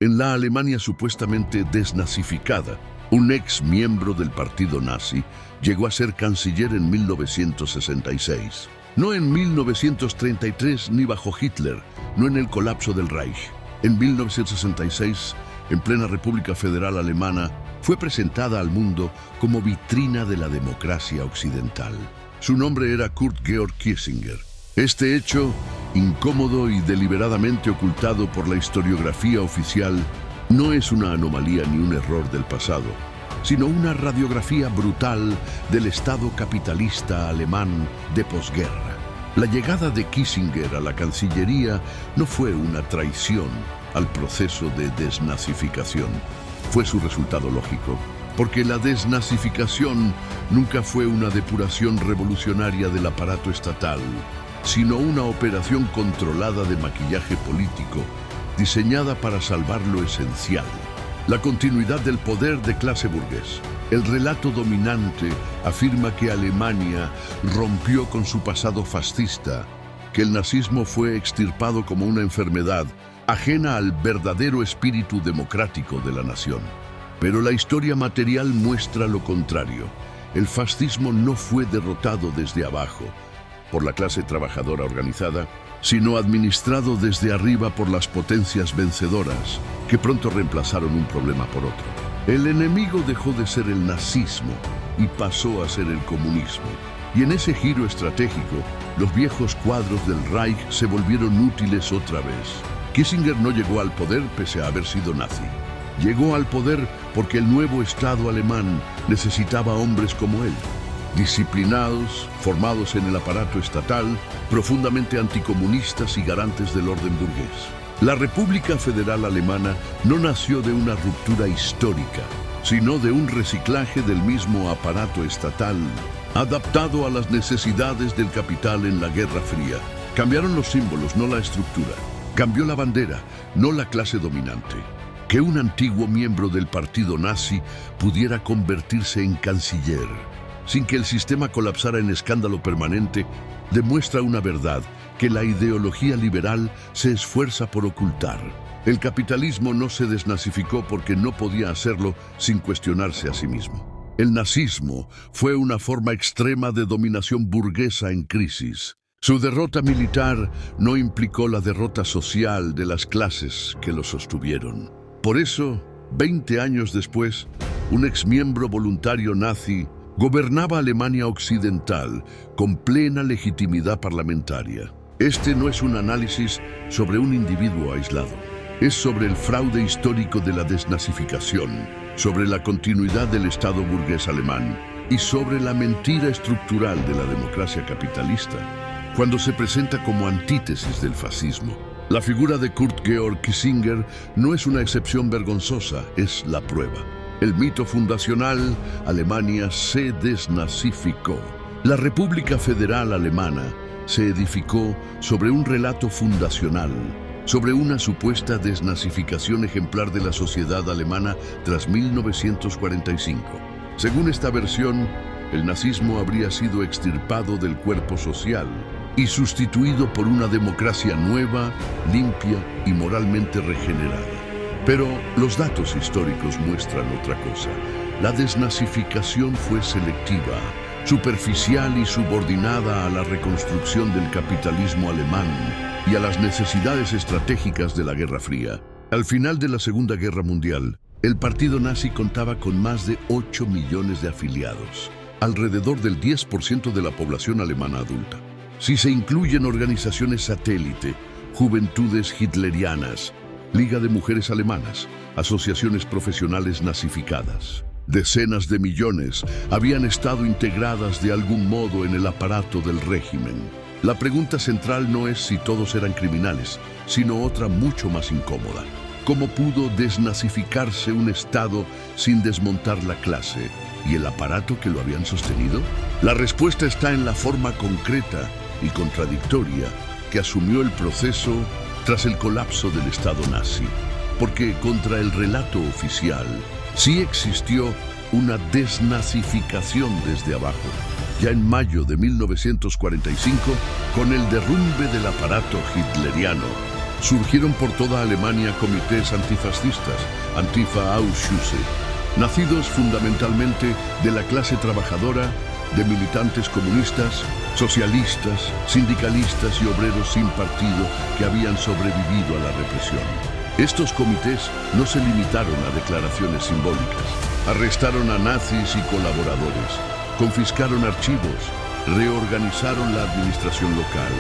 En la Alemania supuestamente desnazificada, un ex miembro del partido nazi llegó a ser canciller en 1966. No en 1933 ni bajo Hitler, no en el colapso del Reich. En 1966, en plena República Federal Alemana, fue presentada al mundo como vitrina de la democracia occidental. Su nombre era Kurt Georg Kiesinger. Este hecho, incómodo y deliberadamente ocultado por la historiografía oficial, no es una anomalía ni un error del pasado, sino una radiografía brutal del Estado capitalista alemán de posguerra. La llegada de Kiesinger a la Cancillería no fue una traición al proceso de desnazificación, fue su resultado lógico, porque la desnazificación nunca fue una depuración revolucionaria del aparato estatal, sino una operación controlada de maquillaje político, diseñada para salvar lo esencial: la continuidad del poder de clase burgués. El relato dominante afirma que Alemania rompió con su pasado fascista, que el nazismo fue extirpado como una enfermedad ajena al verdadero espíritu democrático de la nación. Pero la historia material muestra lo contrario. El fascismo no fue derrotado desde abajo, por la clase trabajadora organizada, sino administrado desde arriba por las potencias vencedoras, que pronto reemplazaron un problema por otro. El enemigo dejó de ser el nazismo y pasó a ser el comunismo. Y en ese giro estratégico, los viejos cuadros del Reich se volvieron útiles otra vez. Kiesinger no llegó al poder pese a haber sido nazi. Llegó al poder porque el nuevo Estado alemán necesitaba hombres como él, disciplinados, formados en el aparato estatal, profundamente anticomunistas y garantes del orden burgués. La República Federal Alemana no nació de una ruptura histórica, sino de un reciclaje del mismo aparato estatal, adaptado a las necesidades del capital en la Guerra Fría. Cambiaron los símbolos, no la estructura. Cambió la bandera, no la clase dominante. Que un antiguo miembro del partido nazi pudiera convertirse en canciller sin que el sistema colapsara en escándalo permanente, demuestra una verdad que la ideología liberal se esfuerza por ocultar. El capitalismo no se desnazificó porque no podía hacerlo sin cuestionarse a sí mismo. El nazismo fue una forma extrema de dominación burguesa en crisis. Su derrota militar no implicó la derrota social de las clases que lo sostuvieron. Por eso, 20 años después, un exmiembro voluntario nazi gobernaba Alemania Occidental con plena legitimidad parlamentaria. Este no es un análisis sobre un individuo aislado. Es sobre el fraude histórico de la desnazificación, sobre la continuidad del Estado burgués alemán y sobre la mentira estructural de la democracia capitalista, cuando se presenta como antítesis del fascismo. La figura de Kurt Georg Kiesinger no es una excepción vergonzosa, es la prueba. El mito fundacional, Alemania se desnazificó. La República Federal Alemana se edificó sobre un relato fundacional, sobre una supuesta desnazificación ejemplar de la sociedad alemana tras 1945. Según esta versión, el nazismo habría sido extirpado del cuerpo social y sustituido por una democracia nueva, limpia y moralmente regenerada. Pero los datos históricos muestran otra cosa. La desnazificación fue selectiva, superficial y subordinada a la reconstrucción del capitalismo alemán y a las necesidades estratégicas de la Guerra Fría. Al final de la Segunda Guerra Mundial, el partido nazi contaba con más de 8 millones de afiliados, alrededor del 10% de la población alemana adulta. Si se incluyen organizaciones satélite, juventudes hitlerianas, Liga de Mujeres Alemanas, asociaciones profesionales nazificadas, decenas de millones habían estado integradas de algún modo en el aparato del régimen. La pregunta central no es si todos eran criminales, sino otra mucho más incómoda. ¿Cómo pudo desnazificarse un Estado sin desmontar la clase y el aparato que lo habían sostenido? La respuesta está en la forma concreta y contradictoria que asumió el proceso tras el colapso del Estado nazi, porque contra el relato oficial sí existió una desnazificación desde abajo. Ya en mayo de 1945, con el derrumbe del aparato hitleriano, surgieron por toda Alemania comités antifascistas, Antifa-Ausschüsse, nacidos fundamentalmente de la clase trabajadora, de militantes comunistas, socialistas, sindicalistas y obreros sin partido que habían sobrevivido a la represión. Estos comités no se limitaron a declaraciones simbólicas. Arrestaron a nazis y colaboradores, confiscaron archivos, reorganizaron la administración local,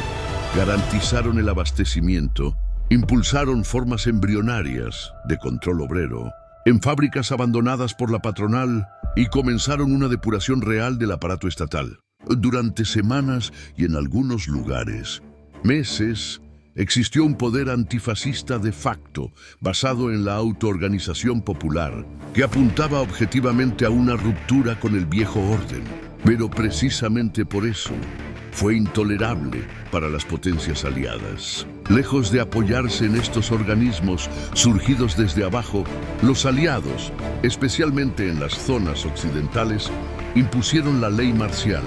garantizaron el abastecimiento, impulsaron formas embrionarias de control obrero en fábricas abandonadas por la patronal y comenzaron una depuración real del aparato estatal. Durante semanas y en algunos lugares, meses, existió un poder antifascista de facto basado en la autoorganización popular que apuntaba objetivamente a una ruptura con el viejo orden. Pero precisamente por eso fue intolerable para las potencias aliadas. Lejos de apoyarse en estos organismos surgidos desde abajo, los aliados, especialmente en las zonas occidentales, impusieron la ley marcial,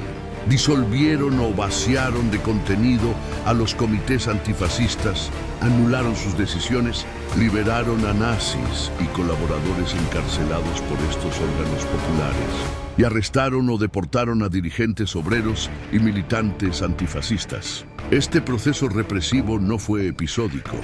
disolvieron o vaciaron de contenido a los comités antifascistas, anularon sus decisiones, liberaron a nazis y colaboradores encarcelados por estos órganos populares, y arrestaron o deportaron a dirigentes obreros y militantes antifascistas. Este proceso represivo no fue episódico.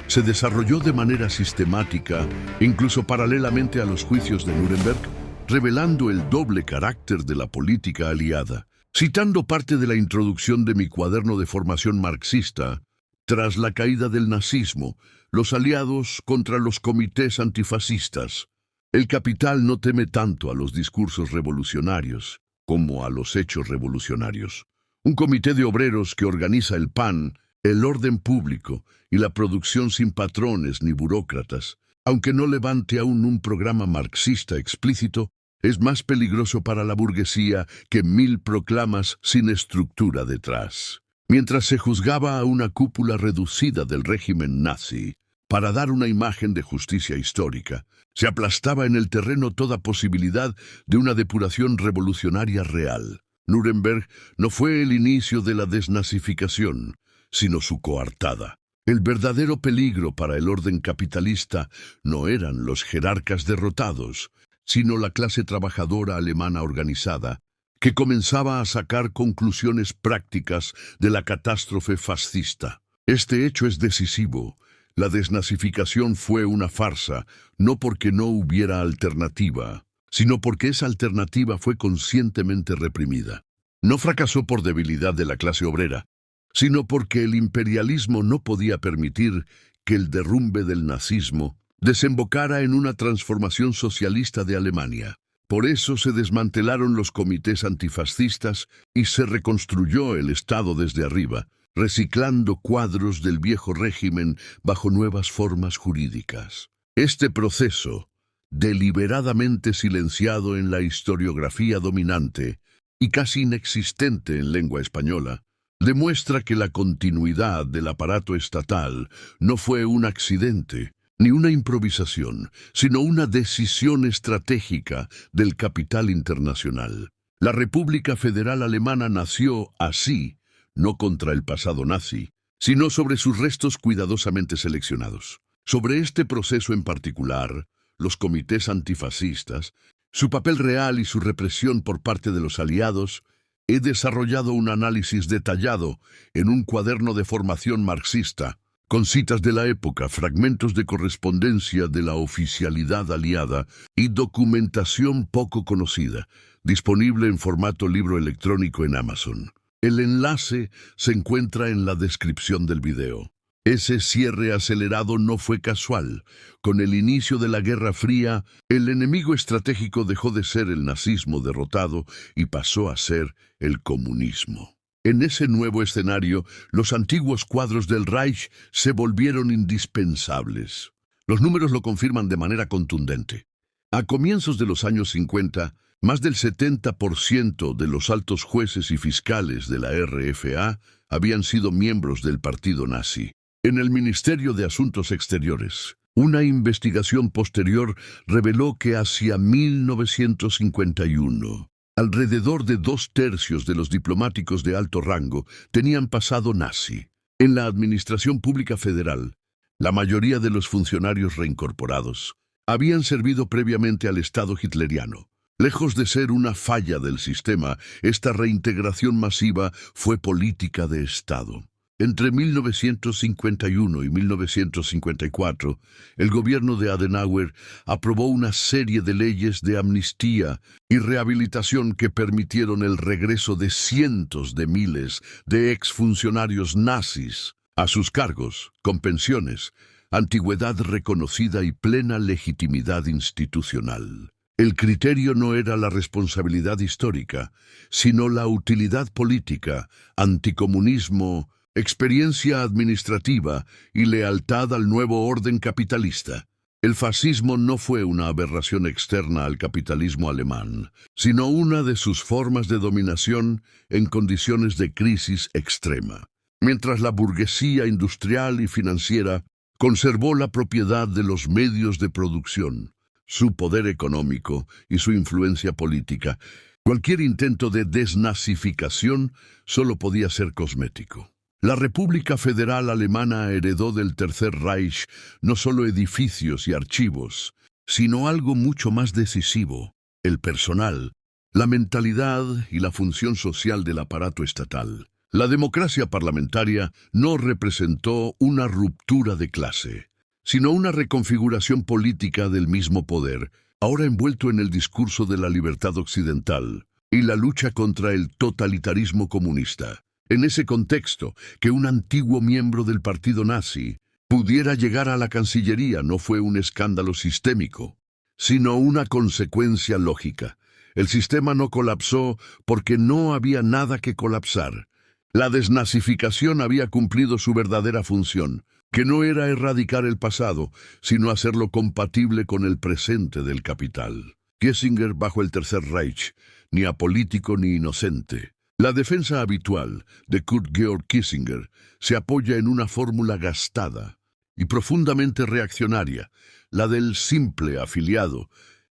Se desarrolló de manera sistemática, incluso paralelamente a los juicios de Nuremberg, revelando el doble carácter de la política aliada. Citando parte de la introducción de mi cuaderno de formación marxista, tras la caída del nazismo, los aliados contra los comités antifascistas. El capital no teme tanto a los discursos revolucionarios como a los hechos revolucionarios. Un comité de obreros que organiza el pan, el orden público y la producción sin patrones ni burócratas, aunque no levante aún un programa marxista explícito, es más peligroso para la burguesía que 1000 proclamas sin estructura detrás. Mientras se juzgaba a una cúpula reducida del régimen nazi, para dar una imagen de justicia histórica, se aplastaba en el terreno toda posibilidad de una depuración revolucionaria real. Nuremberg no fue el inicio de la desnazificación, sino su coartada. El verdadero peligro para el orden capitalista no eran los jerarcas derrotados, sino la clase trabajadora alemana organizada, que comenzaba a sacar conclusiones prácticas de la catástrofe fascista. Este hecho es decisivo. La desnazificación fue una farsa, no porque no hubiera alternativa, sino porque esa alternativa fue conscientemente reprimida. No fracasó por debilidad de la clase obrera, sino porque el imperialismo no podía permitir que el derrumbe del nazismo desembocara en una transformación socialista de Alemania. Por eso se desmantelaron los comités antifascistas y se reconstruyó el Estado desde arriba, reciclando cuadros del viejo régimen bajo nuevas formas jurídicas. Este proceso, deliberadamente silenciado en la historiografía dominante y casi inexistente en lengua española, demuestra que la continuidad del aparato estatal no fue un accidente, ni una improvisación, sino una decisión estratégica del capital internacional. La República Federal Alemana nació así, no contra el pasado nazi, sino sobre sus restos cuidadosamente seleccionados. Sobre este proceso en particular, los comités antifascistas, su papel real y su represión por parte de los aliados, he desarrollado un análisis detallado en un cuaderno de formación marxista, con citas de la época, fragmentos de correspondencia de la oficialidad aliada y documentación poco conocida, disponible en formato libro electrónico en Amazon. El enlace se encuentra en la descripción del video. Ese cierre acelerado no fue casual. Con el inicio de la Guerra Fría, el enemigo estratégico dejó de ser el nazismo derrotado y pasó a ser el comunismo. En ese nuevo escenario, los antiguos cuadros del Reich se volvieron indispensables. Los números lo confirman de manera contundente. A comienzos de los años 50, más del 70% de los altos jueces y fiscales de la RFA habían sido miembros del partido nazi. En el Ministerio de Asuntos Exteriores, una investigación posterior reveló que hacia 1951, alrededor de 2/3 de los diplomáticos de alto rango tenían pasado nazi. En la Administración Pública Federal, La mayoría de los funcionarios reincorporados habían servido previamente al Estado hitleriano. Lejos de ser una falla del sistema, esta reintegración masiva fue política de Estado. Entre 1951 y 1954, el gobierno de Adenauer aprobó una serie de leyes de amnistía y rehabilitación que permitieron el regreso de cientos de miles de exfuncionarios nazis a sus cargos, con pensiones, antigüedad reconocida y plena legitimidad institucional. El criterio no era la responsabilidad histórica, sino la utilidad política, anticomunismo, experiencia administrativa y lealtad al nuevo orden capitalista. El fascismo no fue una aberración externa al capitalismo alemán, sino una de sus formas de dominación en condiciones de crisis extrema. Mientras la burguesía industrial y financiera conservó la propiedad de los medios de producción, su poder económico y su influencia política, cualquier intento de desnazificación solo podía ser cosmético. La República Federal Alemana heredó del Tercer Reich no solo edificios y archivos, sino algo mucho más decisivo: el personal, la mentalidad y la función social del aparato estatal. La democracia parlamentaria no representó una ruptura de clase, sino una reconfiguración política del mismo poder, ahora envuelto en el discurso de la libertad occidental y la lucha contra el totalitarismo comunista. En ese contexto, que un antiguo miembro del partido nazi pudiera llegar a la Cancillería no fue un escándalo sistémico, sino una consecuencia lógica. El sistema no colapsó porque no había nada que colapsar. La desnazificación había cumplido su verdadera función, que no era erradicar el pasado, sino hacerlo compatible con el presente del capital. Kissinger, bajo el Tercer Reich, ni apolítico ni inocente. La defensa habitual de Kurt Georg Kissinger se apoya en una fórmula gastada y profundamente reaccionaria, la del simple afiliado,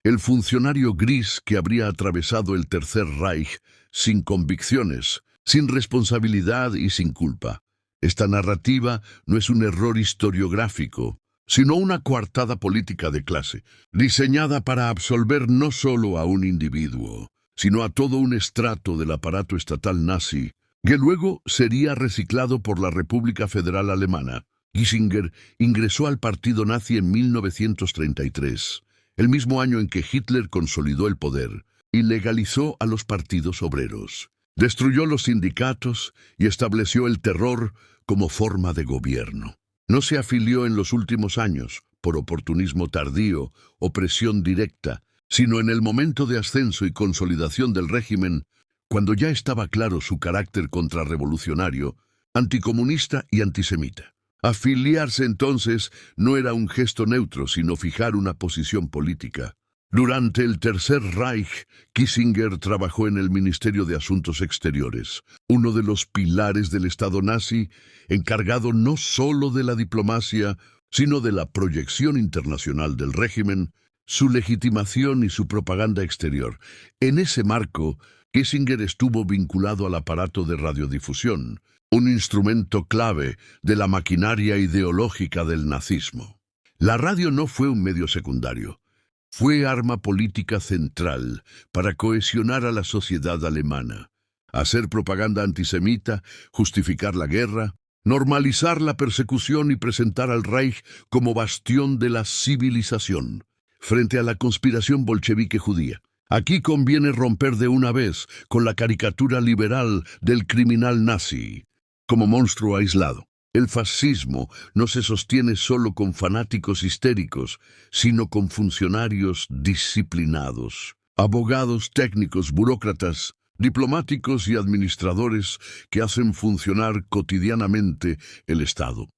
el funcionario gris que habría atravesado el Tercer Reich sin convicciones, sin responsabilidad y sin culpa. Esta narrativa no es un error historiográfico, sino una coartada política de clase, diseñada para absolver no solo a un individuo, sino a todo un estrato del aparato estatal nazi, que luego sería reciclado por la República Federal Alemana. Kissinger ingresó al partido nazi en 1933, el mismo año en que Hitler consolidó el poder y legalizó a los partidos obreros. Destruyó los sindicatos y estableció el terror como forma de gobierno. No se afilió en los últimos años por oportunismo tardío o presión directa, sino en el momento de ascenso y consolidación del régimen, cuando ya estaba claro su carácter contrarrevolucionario, anticomunista y antisemita. Afiliarse entonces no era un gesto neutro, sino fijar una posición política. Durante el Tercer Reich, Kissinger trabajó en el Ministerio de Asuntos Exteriores, uno de los pilares del Estado nazi, encargado no solo de la diplomacia, sino de la proyección internacional del régimen, su legitimación y su propaganda exterior. En ese marco, Kissinger estuvo vinculado al aparato de radiodifusión, un instrumento clave de la maquinaria ideológica del nazismo. La radio no fue un medio secundario. Fue arma política central para cohesionar a la sociedad alemana, hacer propaganda antisemita, justificar la guerra, normalizar la persecución y presentar al Reich como bastión de la civilización frente a la conspiración bolchevique judía. Aquí conviene romper de una vez con la caricatura liberal del criminal nazi como monstruo aislado. El fascismo no se sostiene solo con fanáticos histéricos, sino con funcionarios disciplinados, abogados, técnicos, burócratas, diplomáticos y administradores que hacen funcionar cotidianamente el Estado.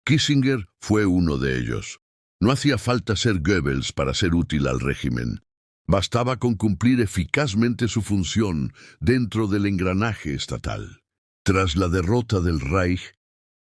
Kissinger fue uno de ellos. No hacía falta ser Goebbels para ser útil al régimen. Bastaba con cumplir eficazmente su función dentro del engranaje estatal. Tras la derrota del Reich,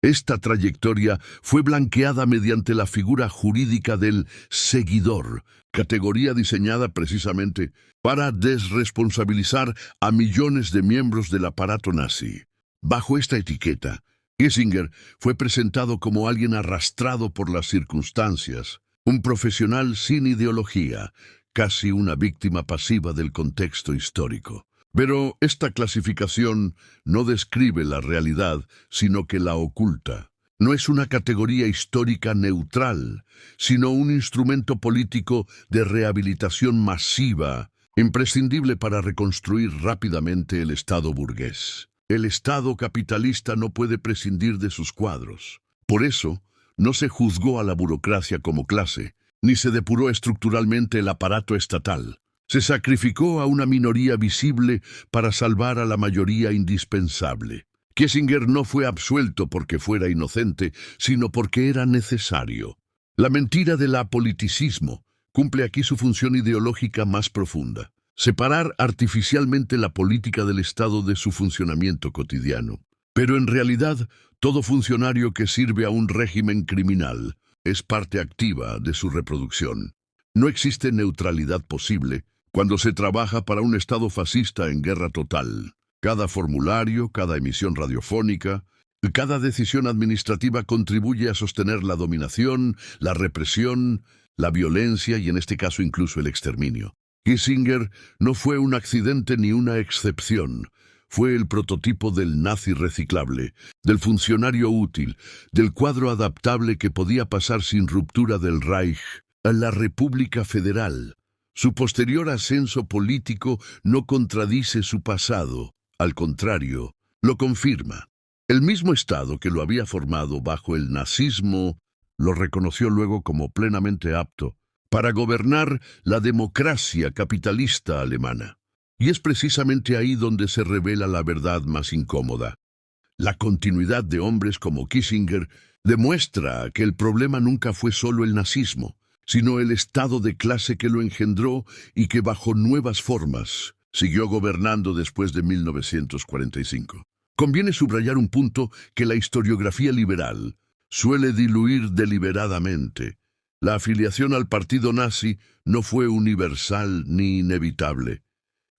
esta trayectoria fue blanqueada mediante la figura jurídica del seguidor, categoría diseñada precisamente para desresponsabilizar a millones de miembros del aparato nazi. Bajo esta etiqueta, Kissinger fue presentado como alguien arrastrado por las circunstancias, un profesional sin ideología, casi una víctima pasiva del contexto histórico. Pero esta clasificación no describe la realidad, sino que la oculta. No es una categoría histórica neutral, sino un instrumento político de rehabilitación masiva, imprescindible para reconstruir rápidamente el Estado burgués. El Estado capitalista no puede prescindir de sus cuadros. Por eso, no se juzgó a la burocracia como clase, ni se depuró estructuralmente el aparato estatal. Se sacrificó a una minoría visible para salvar a la mayoría indispensable. Kissinger no fue absuelto porque fuera inocente, sino porque era necesario. La mentira del apoliticismo cumple aquí su función ideológica más profunda: separar artificialmente la política del Estado de su funcionamiento cotidiano. Pero en realidad, todo funcionario que sirve a un régimen criminal es parte activa de su reproducción. No existe neutralidad posible cuando se trabaja para un Estado fascista en guerra total. Cada formulario, cada emisión radiofónica, cada decisión administrativa contribuye a sostener la dominación, la represión, la violencia y en este caso incluso el exterminio. Kissinger no fue un accidente ni una excepción. Fue el prototipo del nazi reciclable, del funcionario útil, del cuadro adaptable que podía pasar sin ruptura del Reich a la República Federal. Su posterior ascenso político no contradice su pasado, al contrario, lo confirma. El mismo Estado que lo había formado bajo el nazismo lo reconoció luego como plenamente apto para gobernar la democracia capitalista alemana. Y es precisamente ahí donde se revela la verdad más incómoda. La continuidad de hombres como Kissinger demuestra que el problema nunca fue solo el nazismo, sino el estado de clase que lo engendró y que bajo nuevas formas siguió gobernando después de 1945. Conviene subrayar un punto que la historiografía liberal suele diluir deliberadamente. La afiliación al partido nazi no fue universal ni inevitable.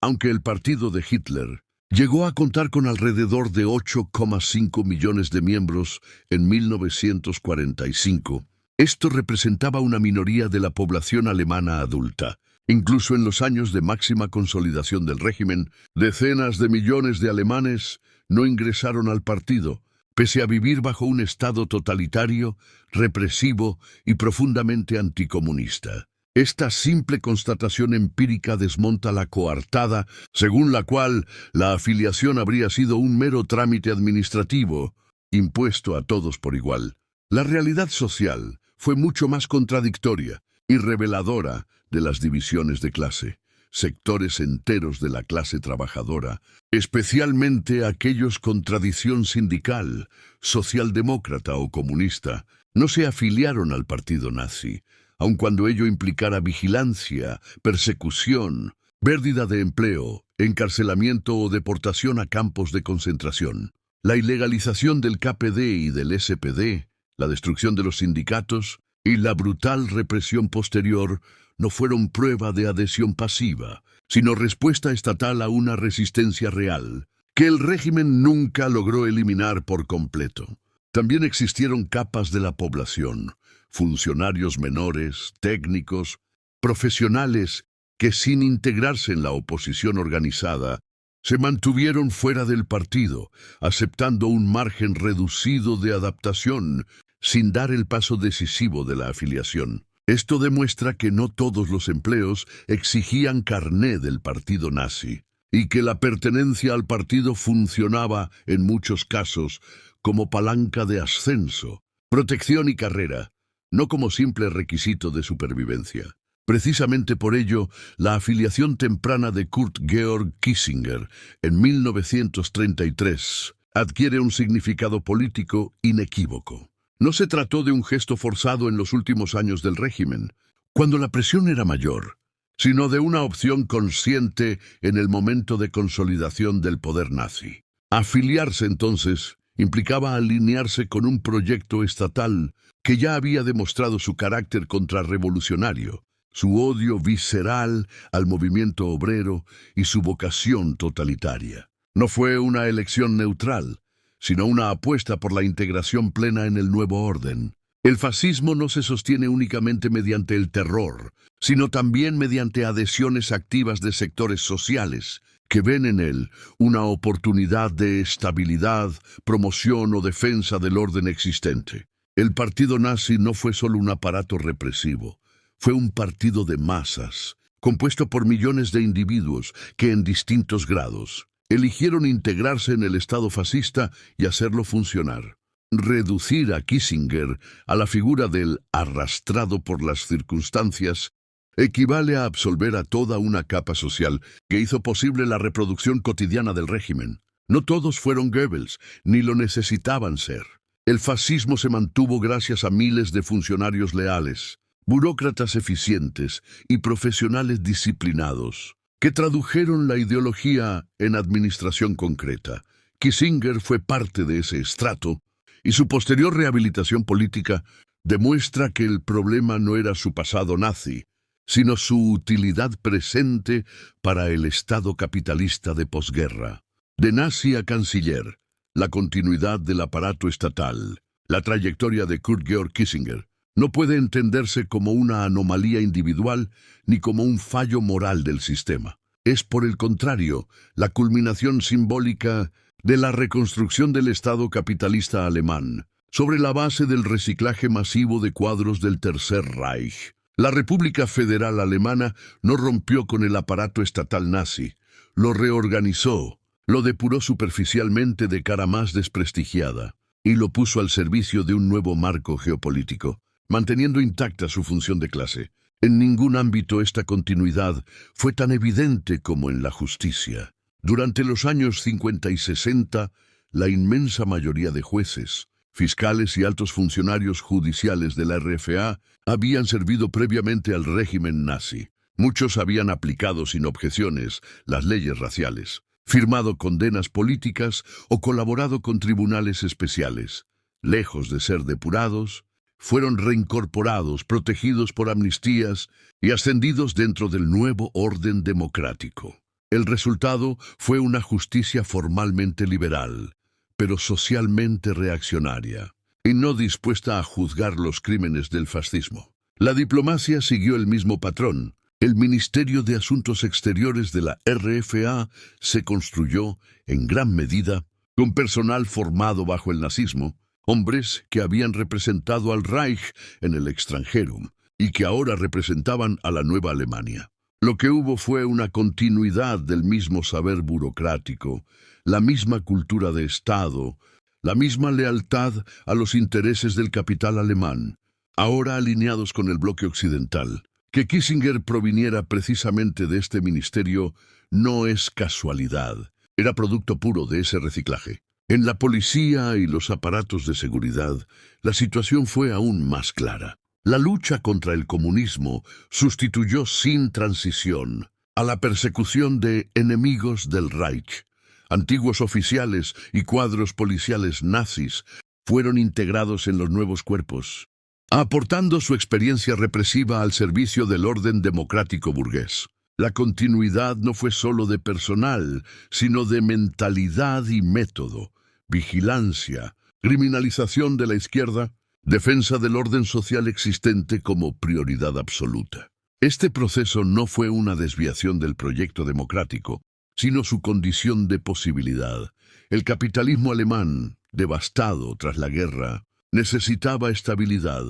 Aunque el partido de Hitler llegó a contar con alrededor de 8,5 millones de miembros en 1945, esto representaba una minoría de la población alemana adulta. Incluso en los años de máxima consolidación del régimen, decenas de millones de alemanes no ingresaron al partido, pese a vivir bajo un Estado totalitario, represivo y profundamente anticomunista. Esta simple constatación empírica desmonta la coartada, según la cual la afiliación habría sido un mero trámite administrativo, impuesto a todos por igual. La realidad social fue mucho más contradictoria y reveladora de las divisiones de clase. Sectores enteros de la clase trabajadora, especialmente aquellos con tradición sindical, socialdemócrata o comunista, no se afiliaron al partido nazi, aun cuando ello implicara vigilancia, persecución, pérdida de empleo, encarcelamiento o deportación a campos de concentración. La ilegalización del KPD y del SPD, la destrucción de los sindicatos y la brutal represión posterior no fueron prueba de adhesión pasiva, sino respuesta estatal a una resistencia real, que el régimen nunca logró eliminar por completo. También existieron capas de la población, funcionarios menores, técnicos, profesionales, que sin integrarse en la oposición organizada, se mantuvieron fuera del partido, aceptando un margen reducido de adaptación, sin dar el paso decisivo de la afiliación. Esto demuestra que no todos los empleos exigían carné del partido nazi, y que la pertenencia al partido funcionaba, en muchos casos, como palanca de ascenso, protección y carrera, no como simple requisito de supervivencia. Precisamente por ello, la afiliación temprana de Kurt Georg Kissinger en 1933 adquiere un significado político inequívoco. No se trató de un gesto forzado en los últimos años del régimen, cuando la presión era mayor, sino de una opción consciente en el momento de consolidación del poder nazi. Afiliarse entonces implicaba alinearse con un proyecto estatal que ya había demostrado su carácter contrarrevolucionario, su odio visceral al movimiento obrero y su vocación totalitaria. No fue una elección neutral, sino una apuesta por la integración plena en el nuevo orden. El fascismo no se sostiene únicamente mediante el terror, sino también mediante adhesiones activas de sectores sociales, que ven en él una oportunidad de estabilidad, promoción o defensa del orden existente. El partido nazi no fue solo un aparato represivo, fue un partido de masas, compuesto por millones de individuos que en distintos grados eligieron integrarse en el Estado fascista y hacerlo funcionar. Reducir a Kissinger a la figura del arrastrado por las circunstancias equivale a absolver a toda una capa social que hizo posible la reproducción cotidiana del régimen. No todos fueron Goebbels, ni lo necesitaban ser. El fascismo se mantuvo gracias a miles de funcionarios leales, burócratas eficientes y profesionales disciplinados, que tradujeron la ideología en administración concreta. Kissinger fue parte de ese estrato, y su posterior rehabilitación política demuestra que el problema no era su pasado nazi, sino su utilidad presente para el Estado capitalista de posguerra. De nazi a canciller, la continuidad del aparato estatal, la trayectoria de Kurt Georg Kissinger, no puede entenderse como una anomalía individual ni como un fallo moral del sistema. Es, por el contrario, la culminación simbólica de la reconstrucción del Estado capitalista alemán, sobre la base del reciclaje masivo de cuadros del Tercer Reich. La República Federal Alemana no rompió con el aparato estatal nazi, lo reorganizó, lo depuró superficialmente de cara más desprestigiada y lo puso al servicio de un nuevo marco geopolítico, manteniendo intacta su función de clase. En ningún ámbito esta continuidad fue tan evidente como en la justicia. Durante los años 50 y 60, la inmensa mayoría de jueces, fiscales y altos funcionarios judiciales de la RFA habían servido previamente al régimen nazi. Muchos habían aplicado sin objeciones las leyes raciales, firmado condenas políticas o colaborado con tribunales especiales. Lejos de ser depurados, fueron reincorporados, protegidos por amnistías y ascendidos dentro del nuevo orden democrático. El resultado fue una justicia formalmente liberal, pero socialmente reaccionaria, y no dispuesta a juzgar los crímenes del fascismo. La diplomacia siguió el mismo patrón. El Ministerio de Asuntos Exteriores de la RFA se construyó, en gran medida, con personal formado bajo el nazismo, hombres que habían representado al Reich en el extranjero y que ahora representaban a la nueva Alemania. Lo que hubo fue una continuidad del mismo saber burocrático, la misma cultura de Estado, la misma lealtad a los intereses del capital alemán, ahora alineados con el bloque occidental. Que Kissinger proviniera precisamente de este ministerio no es casualidad, era producto puro de ese reciclaje. En la policía y los aparatos de seguridad, la situación fue aún más clara. La lucha contra el comunismo sustituyó sin transición a la persecución de enemigos del Reich. Antiguos oficiales y cuadros policiales nazis fueron integrados en los nuevos cuerpos, aportando su experiencia represiva al servicio del orden democrático burgués. La continuidad no fue solo de personal, sino de mentalidad y método, vigilancia, criminalización de la izquierda, defensa del orden social existente como prioridad absoluta. Este proceso no fue una desviación del proyecto democrático, sino su condición de posibilidad. El capitalismo alemán, devastado tras la guerra, necesitaba estabilidad,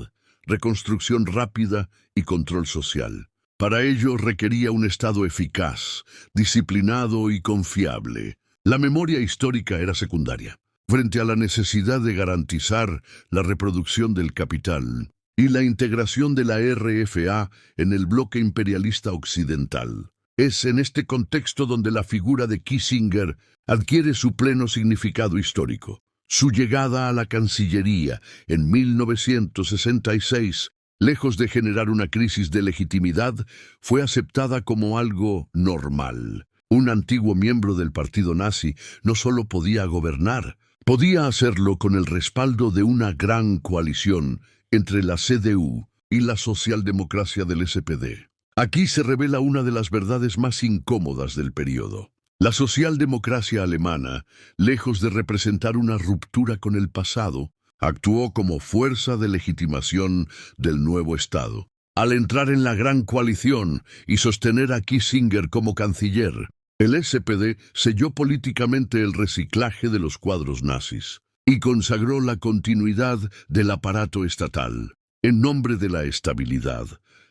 reconstrucción rápida y control social. Para ello requería un Estado eficaz, disciplinado y confiable. La memoria histórica era secundaria, frente a la necesidad de garantizar la reproducción del capital y la integración de la RFA en el bloque imperialista occidental. Es en este contexto donde la figura de Kissinger adquiere su pleno significado histórico. Su llegada a la Cancillería en 1966, lejos de generar una crisis de legitimidad, fue aceptada como algo normal. Un antiguo miembro del partido nazi no solo podía gobernar, podía hacerlo con el respaldo de una gran coalición entre la CDU y la socialdemocracia del SPD. Aquí se revela una de las verdades más incómodas del periodo. La socialdemocracia alemana, lejos de representar una ruptura con el pasado, actuó como fuerza de legitimación del nuevo Estado. Al entrar en la Gran Coalición y sostener a Kissinger como canciller, el SPD selló políticamente el reciclaje de los cuadros nazis y consagró la continuidad del aparato estatal, en nombre de la estabilidad,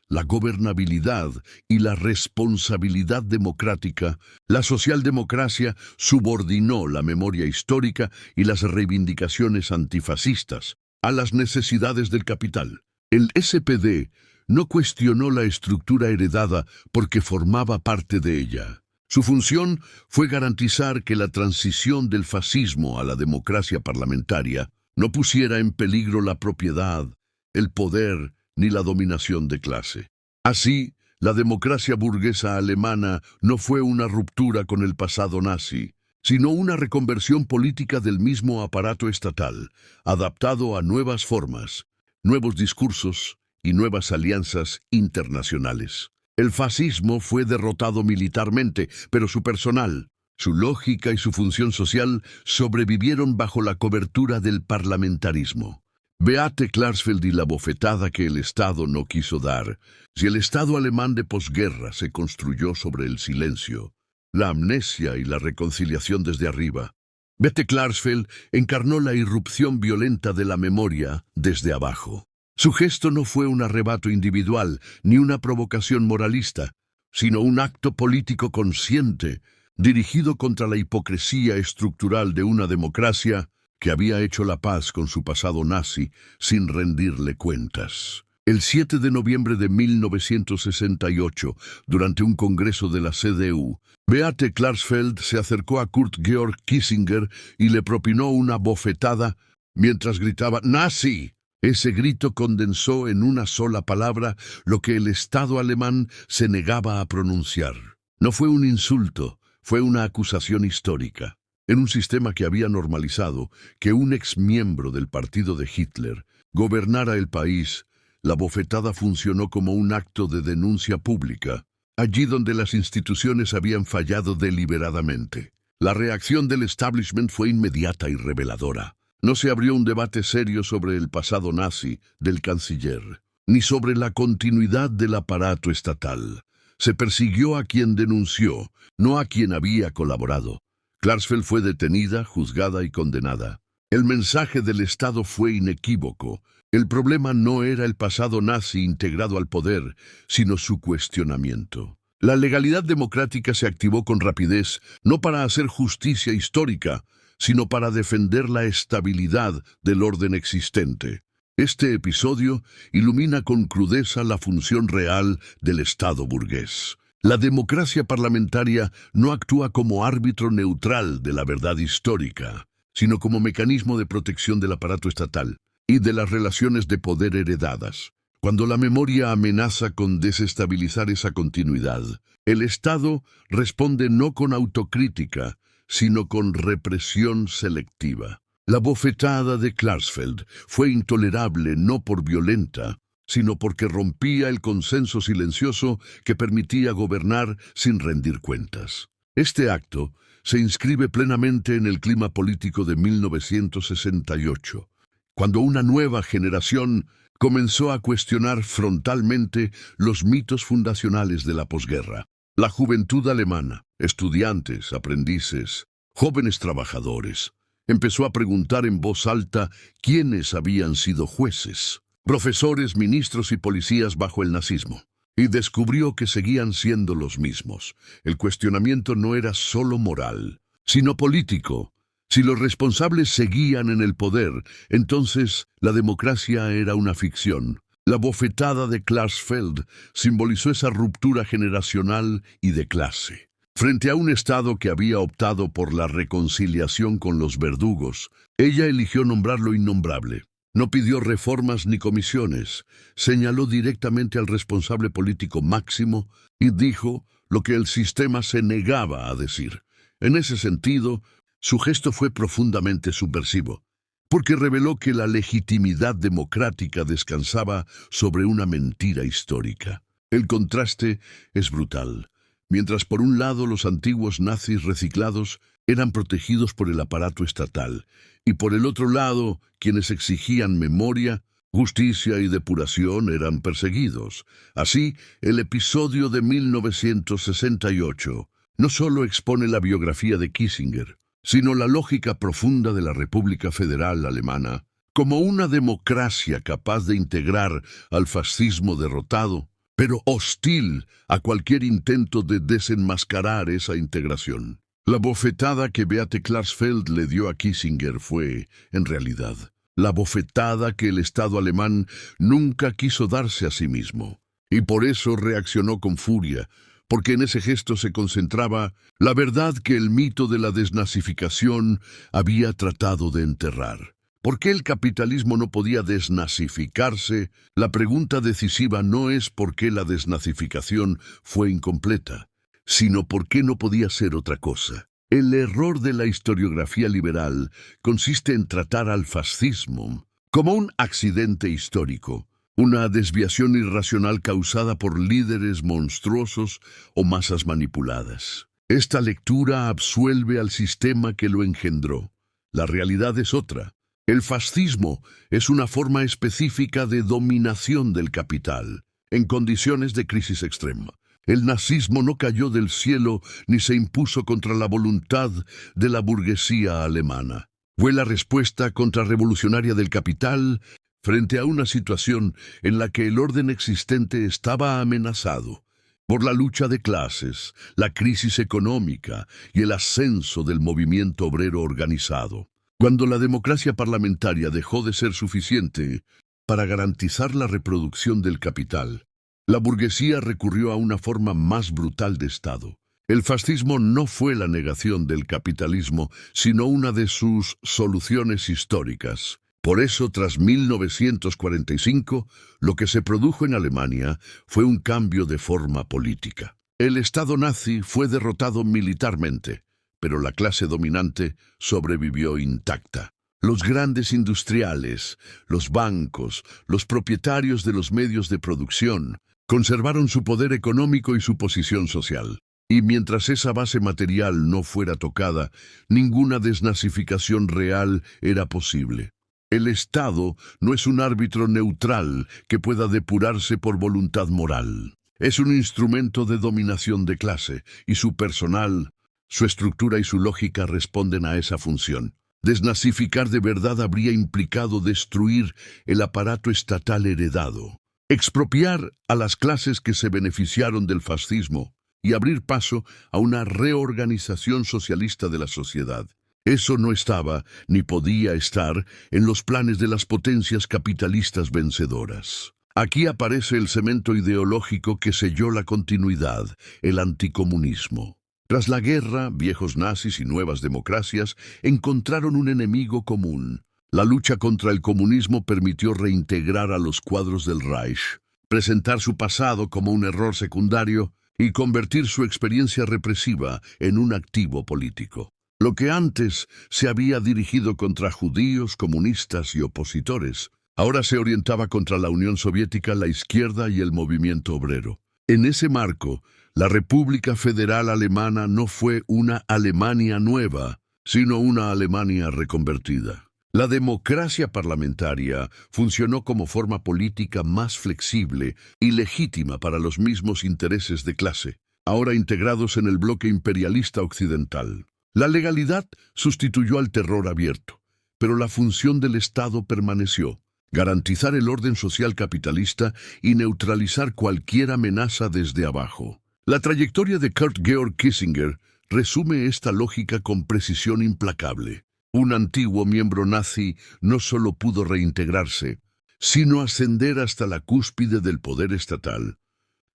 la gobernabilidad y la responsabilidad democrática. La socialdemocracia subordinó la memoria histórica y las reivindicaciones antifascistas a las necesidades del capital. El SPD no cuestionó la estructura heredada porque formaba parte de ella. Su función fue garantizar que la transición del fascismo a la democracia parlamentaria no pusiera en peligro la propiedad, el poder ni la dominación de clase. Así, la democracia burguesa alemana no fue una ruptura con el pasado nazi, sino una reconversión política del mismo aparato estatal, adaptado a nuevas formas, nuevos discursos y nuevas alianzas internacionales. El fascismo fue derrotado militarmente, pero su personal, su lógica y su función social sobrevivieron bajo la cobertura del parlamentarismo. Beate Klarsfeld y la bofetada que el Estado no quiso dar. Si el Estado alemán de posguerra se construyó sobre el silencio, la amnesia y la reconciliación desde arriba, Beate Klarsfeld encarnó la irrupción violenta de la memoria desde abajo. Su gesto no fue un arrebato individual ni una provocación moralista, sino un acto político consciente, dirigido contra la hipocresía estructural de una democracia que había hecho la paz con su pasado nazi sin rendirle cuentas. El 7 de noviembre de 1968, durante un congreso de la CDU, Beate Klarsfeld se acercó a Kurt Georg Kissinger y le propinó una bofetada mientras gritaba «¡Nazi!». Ese grito condensó en una sola palabra lo que el Estado alemán se negaba a pronunciar. No fue un insulto, fue una acusación histórica. En un sistema que había normalizado que un exmiembro del partido de Hitler gobernara el país, la bofetada funcionó como un acto de denuncia pública, allí donde las instituciones habían fallado deliberadamente. La reacción del establishment fue inmediata y reveladora. No se abrió un debate serio sobre el pasado nazi del canciller, ni sobre la continuidad del aparato estatal. Se persiguió a quien denunció, no a quien había colaborado. Klarsfeld fue detenida, juzgada y condenada. El mensaje del Estado fue inequívoco. El problema no era el pasado nazi integrado al poder, sino su cuestionamiento. La legalidad democrática se activó con rapidez, no para hacer justicia histórica, sino para defender la estabilidad del orden existente. Este episodio ilumina con crudeza la función real del Estado burgués. La democracia parlamentaria no actúa como árbitro neutral de la verdad histórica, sino como mecanismo de protección del aparato estatal y de las relaciones de poder heredadas. Cuando la memoria amenaza con desestabilizar esa continuidad, el Estado responde no con autocrítica, sino con represión selectiva. La bofetada de Klarsfeld fue intolerable no por violenta, sino porque rompía el consenso silencioso que permitía gobernar sin rendir cuentas. Este acto se inscribe plenamente en el clima político de 1968, cuando una nueva generación comenzó a cuestionar frontalmente los mitos fundacionales de la posguerra. La juventud alemana, estudiantes, aprendices, jóvenes trabajadores, empezó a preguntar en voz alta quiénes habían sido jueces, profesores, ministros y policías bajo el nazismo, y descubrió que seguían siendo los mismos. El cuestionamiento no era solo moral, sino político. Si los responsables seguían en el poder, entonces la democracia era una ficción. La bofetada de Klarsfeld simbolizó esa ruptura generacional y de clase. Frente a un Estado que había optado por la reconciliación con los verdugos, ella eligió nombrar lo innombrable. No pidió reformas ni comisiones, señaló directamente al responsable político máximo y dijo lo que el sistema se negaba a decir. En ese sentido, su gesto fue profundamente subversivo, porque reveló que la legitimidad democrática descansaba sobre una mentira histórica. El contraste es brutal. Mientras por un lado los antiguos nazis reciclados eran protegidos por el aparato estatal, y por el otro lado quienes exigían memoria, justicia y depuración eran perseguidos. Así, el episodio de 1968 no solo expone la biografía de Kissinger, sino la lógica profunda de la República Federal Alemana como una democracia capaz de integrar al fascismo derrotado, pero hostil a cualquier intento de desenmascarar esa integración. La bofetada que Beate Klarsfeld le dio a Kissinger fue, en realidad, la bofetada que el Estado alemán nunca quiso darse a sí mismo. Y por eso reaccionó con furia, porque en ese gesto se concentraba la verdad que el mito de la desnazificación había tratado de enterrar. ¿Por qué el capitalismo no podía desnazificarse? La pregunta decisiva no es por qué la desnazificación fue incompleta, sino por qué no podía ser otra cosa. El error de la historiografía liberal consiste en tratar al fascismo como un accidente histórico, una desviación irracional causada por líderes monstruosos o masas manipuladas. Esta lectura absuelve al sistema que lo engendró. La realidad es otra. El fascismo es una forma específica de dominación del capital, en condiciones de crisis extrema. El nazismo no cayó del cielo ni se impuso contra la voluntad de la burguesía alemana. Fue la respuesta contrarrevolucionaria del capital frente a una situación en la que el orden existente estaba amenazado por la lucha de clases, la crisis económica y el ascenso del movimiento obrero organizado. Cuando la democracia parlamentaria dejó de ser suficiente para garantizar la reproducción del capital, la burguesía recurrió a una forma más brutal de Estado. El fascismo no fue la negación del capitalismo, sino una de sus soluciones históricas. Por eso, tras 1945, lo que se produjo en Alemania fue un cambio de forma política. El Estado nazi fue derrotado militarmente, pero la clase dominante sobrevivió intacta. Los grandes industriales, los bancos, los propietarios de los medios de producción, conservaron su poder económico y su posición social. Y mientras esa base material no fuera tocada, ninguna desnazificación real era posible. El Estado no es un árbitro neutral que pueda depurarse por voluntad moral. Es un instrumento de dominación de clase, y su personal, su estructura y su lógica responden a esa función. Desnazificar de verdad habría implicado destruir el aparato estatal heredado, expropiar a las clases que se beneficiaron del fascismo y abrir paso a una reorganización socialista de la sociedad. Eso no estaba, ni podía estar, en los planes de las potencias capitalistas vencedoras. Aquí aparece el cemento ideológico que selló la continuidad, el anticomunismo. Tras la guerra, viejos nazis y nuevas democracias encontraron un enemigo común. La lucha contra el comunismo permitió reintegrar a los cuadros del Reich, presentar su pasado como un error secundario y convertir su experiencia represiva en un activo político. Lo que antes se había dirigido contra judíos, comunistas y opositores, ahora se orientaba contra la Unión Soviética, la izquierda y el movimiento obrero. En ese marco, la República Federal Alemana no fue una Alemania nueva, sino una Alemania reconvertida. La democracia parlamentaria funcionó como forma política más flexible y legítima para los mismos intereses de clase, ahora integrados en el bloque imperialista occidental. La legalidad sustituyó al terror abierto, pero la función del Estado permaneció: garantizar el orden social capitalista y neutralizar cualquier amenaza desde abajo. La trayectoria de Kurt Georg Kissinger resume esta lógica con precisión implacable. Un antiguo miembro nazi no solo pudo reintegrarse, sino ascender hasta la cúspide del poder estatal,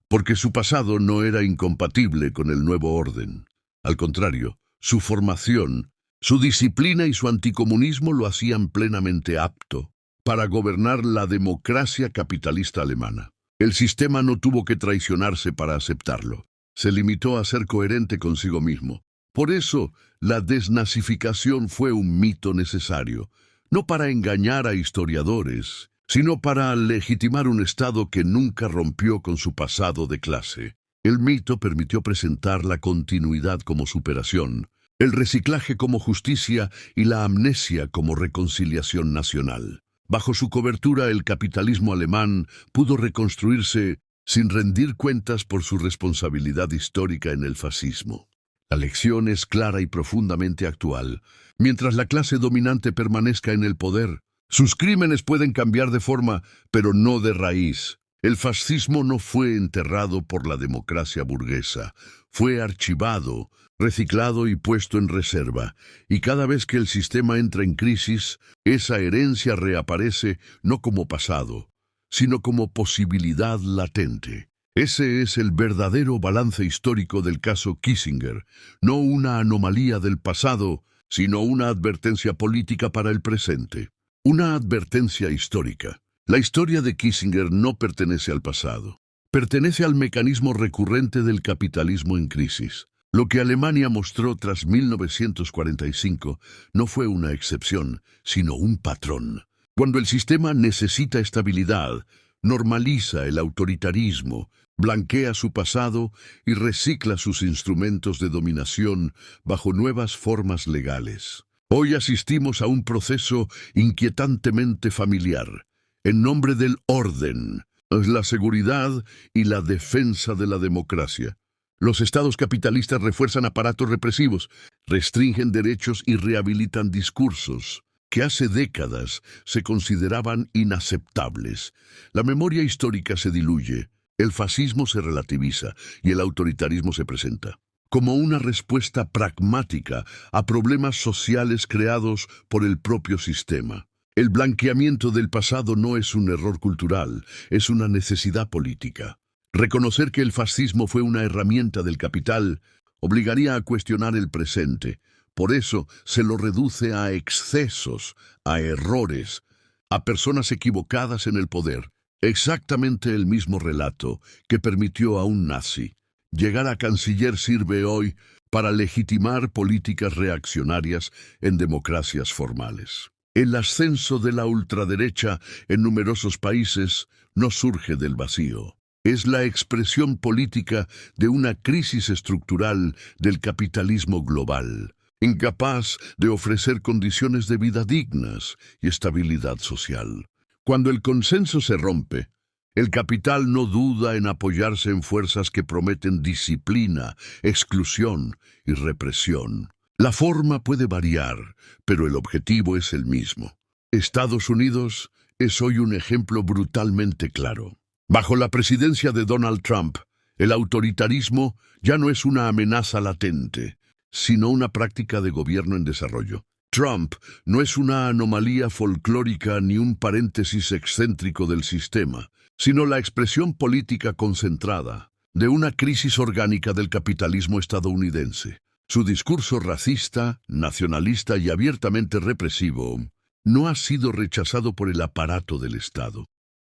porque su pasado no era incompatible con el nuevo orden. Al contrario, su formación, su disciplina y su anticomunismo lo hacían plenamente apto para gobernar la democracia capitalista alemana. El sistema no tuvo que traicionarse para aceptarlo. Se limitó a ser coherente consigo mismo. Por eso, la desnazificación fue un mito necesario, no para engañar a historiadores, sino para legitimar un Estado que nunca rompió con su pasado de clase. El mito permitió presentar la continuidad como superación, el reciclaje como justicia y la amnesia como reconciliación nacional. Bajo su cobertura, el capitalismo alemán pudo reconstruirse sin rendir cuentas por su responsabilidad histórica en el fascismo. La lección es clara y profundamente actual. Mientras la clase dominante permanezca en el poder, sus crímenes pueden cambiar de forma, pero no de raíz. El fascismo no fue enterrado por la democracia burguesa, fue archivado, reciclado y puesto en reserva, y cada vez que el sistema entra en crisis, esa herencia reaparece no como pasado, sino como posibilidad latente. Ese es el verdadero balance histórico del caso Kissinger, no una anomalía del pasado, sino una advertencia política para el presente. Una advertencia histórica. La historia de Kissinger no pertenece al pasado. Pertenece al mecanismo recurrente del capitalismo en crisis. Lo que Alemania mostró tras 1945 no fue una excepción, sino un patrón. Cuando el sistema necesita estabilidad, normaliza el autoritarismo, blanquea su pasado y recicla sus instrumentos de dominación bajo nuevas formas legales. Hoy asistimos a un proceso inquietantemente familiar. En nombre del orden, la seguridad y la defensa de la democracia. Los estados capitalistas refuerzan aparatos represivos, restringen derechos y rehabilitan discursos que hace décadas se consideraban inaceptables. La memoria histórica se diluye, el fascismo se relativiza y el autoritarismo se presenta como una respuesta pragmática a problemas sociales creados por el propio sistema. El blanqueamiento del pasado no es un error cultural, es una necesidad política. Reconocer que el fascismo fue una herramienta del capital obligaría a cuestionar el presente. Por eso se lo reduce a excesos, a errores, a personas equivocadas en el poder. Exactamente el mismo relato que permitió a un nazi llegar a canciller sirve hoy para legitimar políticas reaccionarias en democracias formales. El ascenso de la ultraderecha en numerosos países no surge del vacío. Es la expresión política de una crisis estructural del capitalismo global, incapaz de ofrecer condiciones de vida dignas y estabilidad social. Cuando el consenso se rompe, el capital no duda en apoyarse en fuerzas que prometen disciplina, exclusión y represión. La forma puede variar, pero el objetivo es el mismo. Estados Unidos es hoy un ejemplo brutalmente claro. Bajo la presidencia de Donald Trump, el autoritarismo ya no es una amenaza latente, sino una práctica de gobierno en desarrollo. Trump no es una anomalía folclórica ni un paréntesis excéntrico del sistema, sino la expresión política concentrada de una crisis orgánica del capitalismo estadounidense. Su discurso racista, nacionalista y abiertamente represivo no ha sido rechazado por el aparato del Estado.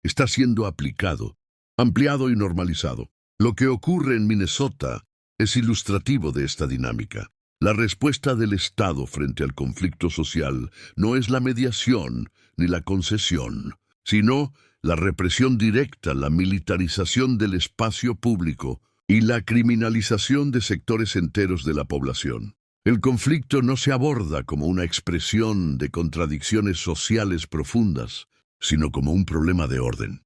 Está siendo aplicado, ampliado y normalizado. Lo que ocurre en Minnesota es ilustrativo de esta dinámica. La respuesta del Estado frente al conflicto social no es la mediación ni la concesión, sino la represión directa, la militarización del espacio público y la criminalización de sectores enteros de la población. El conflicto no se aborda como una expresión de contradicciones sociales profundas, sino como un problema de orden.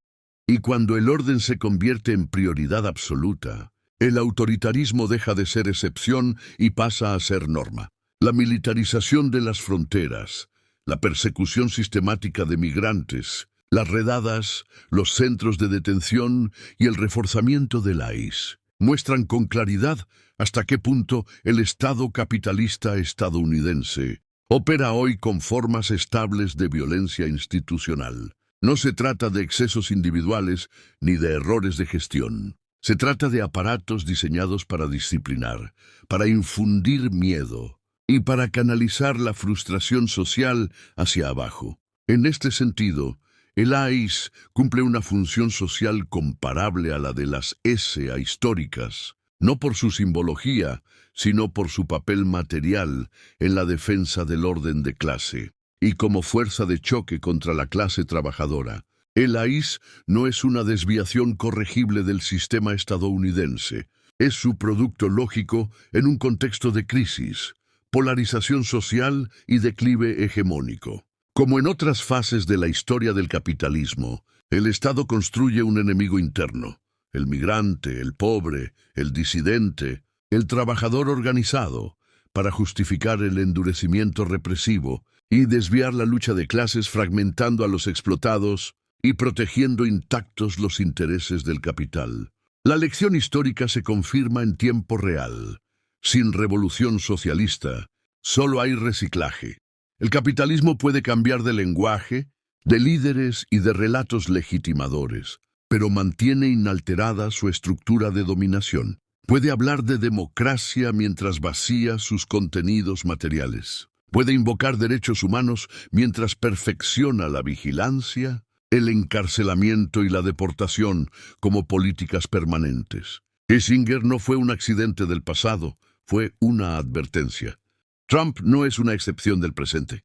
Y cuando el orden se convierte en prioridad absoluta, el autoritarismo deja de ser excepción y pasa a ser norma. La militarización de las fronteras, la persecución sistemática de migrantes, las redadas, los centros de detención y el reforzamiento del ICE muestran con claridad hasta qué punto el Estado capitalista estadounidense opera hoy con formas estables de violencia institucional. No se trata de excesos individuales ni de errores de gestión. Se trata de aparatos diseñados para disciplinar, para infundir miedo y para canalizar la frustración social hacia abajo. En este sentido, el ICE cumple una función social comparable a la de las SA históricas, no por su simbología, sino por su papel material en la defensa del orden de clase, y como fuerza de choque contra la clase trabajadora. El ICE no es una desviación corregible del sistema estadounidense, Es su producto lógico en un contexto de crisis, polarización social y declive hegemónico. Como en otras fases de la historia del capitalismo, el Estado construye un enemigo interno: el migrante, el pobre, el disidente, el trabajador organizado, para justificar el endurecimiento represivo y desviar la lucha de clases, fragmentando a los explotados y protegiendo intactos los intereses del capital. La lección histórica se confirma en tiempo real. Sin revolución socialista, solo hay reciclaje. El capitalismo puede cambiar de lenguaje, de líderes y de relatos legitimadores, pero mantiene inalterada su estructura de dominación. Puede hablar de democracia mientras vacía sus contenidos materiales. Puede invocar derechos humanos mientras perfecciona la vigilancia, el encarcelamiento y la deportación como políticas permanentes. Kissinger no fue un accidente del pasado, fue una advertencia. Trump no es una excepción del presente.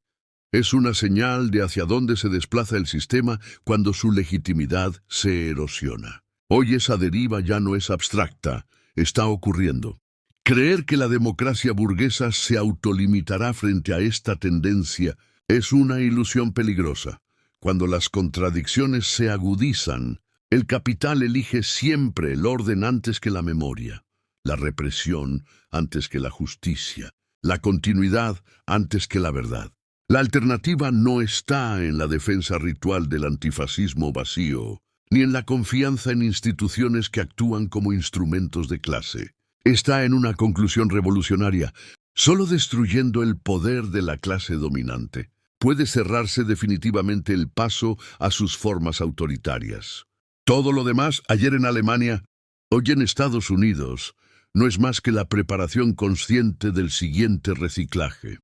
Es una señal de hacia dónde se desplaza el sistema cuando su legitimidad se erosiona. Hoy esa deriva ya no es abstracta, está ocurriendo. Creer que la democracia burguesa se autolimitará frente a esta tendencia es una ilusión peligrosa. Cuando las contradicciones se agudizan, el capital elige siempre el orden antes que la memoria, la represión antes que la justicia, la continuidad antes que la verdad. La alternativa no está en la defensa ritual del antifascismo vacío, ni en la confianza en instituciones que actúan como instrumentos de clase. Está en una conclusión revolucionaria. Solo destruyendo el poder de la clase dominante puede cerrarse definitivamente el paso a sus formas autoritarias. Todo lo demás, ayer en Alemania, hoy en Estados Unidos, no es más que la preparación consciente del siguiente reciclaje.